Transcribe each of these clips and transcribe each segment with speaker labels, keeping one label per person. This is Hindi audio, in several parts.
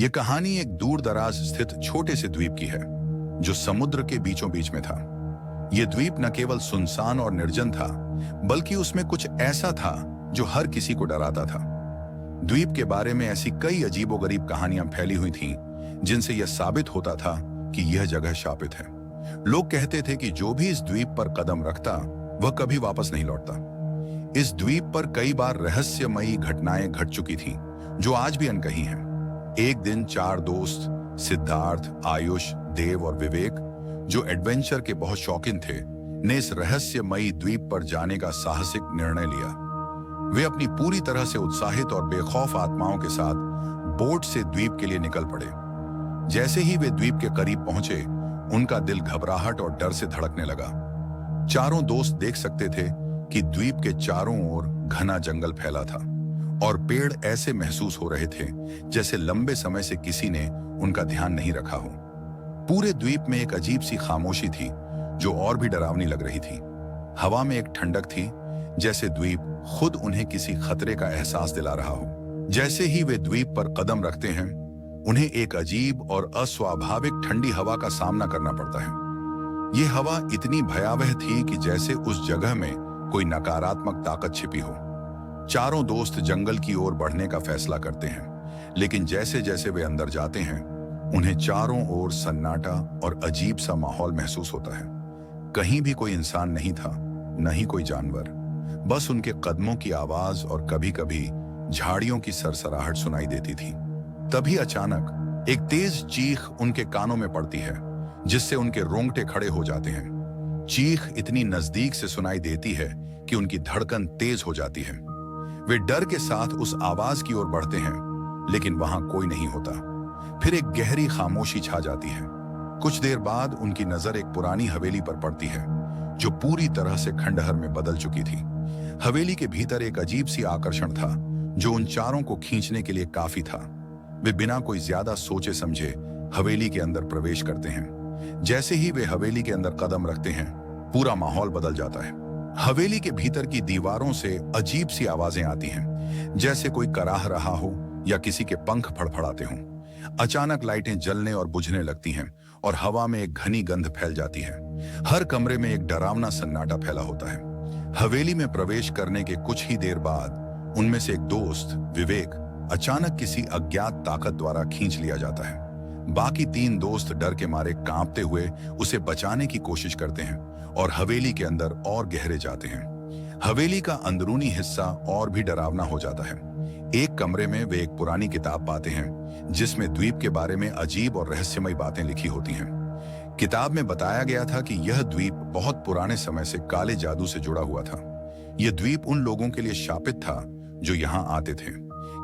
Speaker 1: यह कहानी एक दूर दराज स्थित छोटे से द्वीप की है जो समुद्र के बीचों बीच में था। यह द्वीप न केवल सुनसान और निर्जन था, बल्कि उसमें कुछ ऐसा था जो हर किसी को डराता था। द्वीप के बारे में ऐसी कई अजीबोगरीब कहानियां फैली हुई थीं, जिनसे यह साबित होता था कि यह जगह शापित है। लोग कहते थे कि जो भी इस द्वीप पर कदम रखता वह कभी वापस नहीं लौटता। इस द्वीप पर कई बार रहस्यमयी घटनाएं घट चुकी थीं, जो आज भी अनकही हैं। एक दिन 4 दोस्त सिद्धार्थ, आयुष, देव और विवेक, जो एडवेंचर के बहुत शौकीन थे, ने इस रहस्यमयी द्वीप पर जाने का साहसिक निर्णय लिया। वे अपनी पूरी तरह से उत्साहित और बेखौफ आत्माओं के साथ बोट से द्वीप के लिए निकल पड़े। जैसे ही वे द्वीप के करीब पहुंचे, उनका दिल घबराहट और डर से धड़कने लगा। चारों दोस्त देख सकते थे कि द्वीप के चारों ओर घना जंगल फैला था और पेड़ ऐसे महसूस हो रहे थे जैसे लंबे समय से किसी ने उनका ध्यान नहीं रखा हो। पूरे द्वीप में एक अजीब सी खामोशी थी जो और भी डरावनी लग रही थी। हवा में एक ठंडक थी, जैसे द्वीप खुद उन्हें किसी खतरे का एहसास दिला रहा हो। जैसे ही वे द्वीप पर कदम रखते हैं, उन्हें एक अजीब और अस्वाभाविक ठंडी हवा का सामना करना पड़ता है। यह हवा इतनी भयावह थी कि जैसे उस जगह में कोई नकारात्मक ताकत छिपी हो। चारों दोस्त जंगल की ओर बढ़ने का फैसला करते हैं, लेकिन जैसे जैसे वे अंदर जाते हैं, उन्हें चारों ओर सन्नाटा और अजीब सा माहौल महसूस होता है। कहीं भी कोई इंसान नहीं था, न ही कोई जानवर, बस उनके कदमों की आवाज और कभी-कभी झाड़ियों की सरसराहट सुनाई देती थी। तभी अचानक एक तेज चीख उनके कानों में पड़ती है, जिससे उनके रोंगटे खड़े हो जाते हैं। चीख इतनी नजदीक से सुनाई देती है कि उनकी धड़कन तेज हो जाती है। वे डर के साथ उस आवाज की ओर बढ़ते हैं, लेकिन वहां कोई नहीं होता। फिर एक गहरी खामोशी छा जाती है। कुछ देर बाद उनकी नजर एक पुरानी हवेली पर पड़ती है, जो पूरी तरह से खंडहर में बदल चुकी थी। हवेली के भीतर एक अजीब सी आकर्षण था, जो उन चारों को खींचने के लिए काफी था। वे बिना कोई ज्यादा सोचे समझे हवेली के अंदर प्रवेश करते हैं। जैसे ही वे हवेली के अंदर कदम रखते हैं, पूरा माहौल बदल जाता है। हवेली के भीतर की दीवारों से अजीब सी आवाजें आती हैं, जैसे कोई कराह रहा हो या किसी के पंख फड़फड़ाते हों। अचानक लाइटें जलने और बुझने लगती हैं और हवा में एक घनी गंध फैल जाती है। हर कमरे में एक डरावना सन्नाटा फैला होता है। हवेली में प्रवेश करने के कुछ ही देर बाद उनमें से एक दोस्त विवेक अचानक किसी अज्ञात ताकत द्वारा खींच लिया जाता है। बाकी 3 दोस्त डर के मारे कांपते हुए उसे बचाने की कोशिश करते हैं और हवेली के अंदर और गहरे जाते हैं। हवेली का अंदरूनी हिस्सा और भी डरावना हो जाता है। एक कमरे में वे एक पुरानी किताब पाते हैं, जिसमें द्वीप के बारे में अजीब और रहस्यमयी बातें लिखी होती हैं। किताब में बताया गया था कि यह द्वीप बहुत पुराने समय से काले जादू से जुड़ा हुआ था। यह द्वीप उन लोगों के लिए शापित था जो यहाँ आते थे।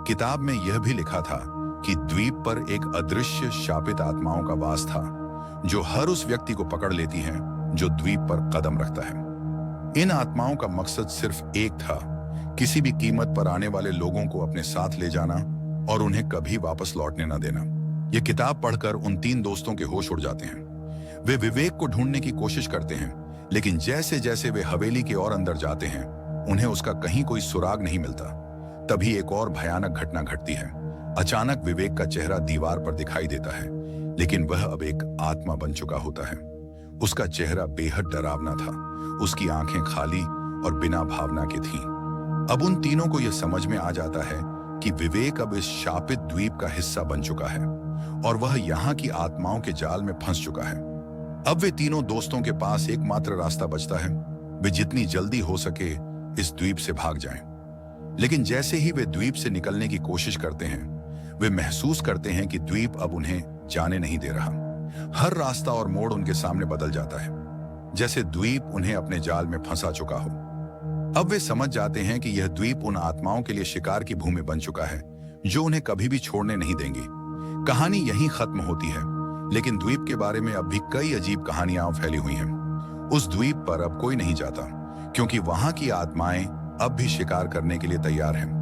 Speaker 1: किताब में यह भी लिखा था कि द्वीप पर एक अदृश्य शापित आत्माओं का वास था, जो हर उस व्यक्ति को पकड़ लेती हैं जो द्वीप पर कदम रखता है। इन आत्माओं का मकसद सिर्फ एक था, किसी भी कीमत पर आने वाले लोगों को अपने साथ ले जाना और उन्हें कभी वापस लौटने न देना। यह किताब पढ़कर उन 3 दोस्तों के होश उड़ जाते हैं। वे विवेक को ढूंढने की कोशिश करते हैं, लेकिन जैसे जैसे वे हवेली के और अंदर जाते हैं, उन्हें उसका कहीं कोई सुराग नहीं मिलता। तभी एक और भयानक घटना घटती है। अचानक विवेक का चेहरा दीवार पर दिखाई देता है, लेकिन वह अब एक आत्मा बन चुका होता है। उसका चेहरा बेहद डरावना था। उसकी आंखें खाली और बिना भावना के थीं। अब उन तीनों को यह समझ में आ जाता है कि विवेक अब इस शापित द्वीप का हिस्सा बन चुका है और वह यहाँ की आत्माओं के जाल में फंस चुका है। अब वे तीनों दोस्तों के पास एकमात्र रास्ता बचता है, वे जितनी जल्दी हो सके इस द्वीप से भाग जाएं। लेकिन जैसे ही वे द्वीप से निकलने की कोशिश करते हैं, वे महसूस करते हैं कि द्वीप अब उन्हें जाने नहीं दे रहा। हर रास्ता और मोड़ उनके सामने बदल जाता है, जैसे द्वीप उन्हें अपने जाल में फंसा चुका हो। अब वे समझ जाते हैं कि यह द्वीप उन आत्माओं के लिए शिकार की भूमि बन चुका है, जो उन्हें कभी भी छोड़ने नहीं देंगी। कहानी यहीं खत्म होती है, लेकिन द्वीप के बारे में अब भी कई अजीब कहानियां फैली हुई हैं। उस द्वीप पर अब कोई नहीं जाता, क्योंकि वहां की आत्माएं अब भी शिकार करने के लिए तैयार हैं।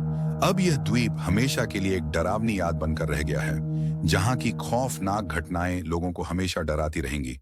Speaker 1: अब यह द्वीप हमेशा के लिए एक डरावनी याद बनकर रह गया है, जहां की खौफनाक घटनाएं लोगों को हमेशा डराती रहेंगी।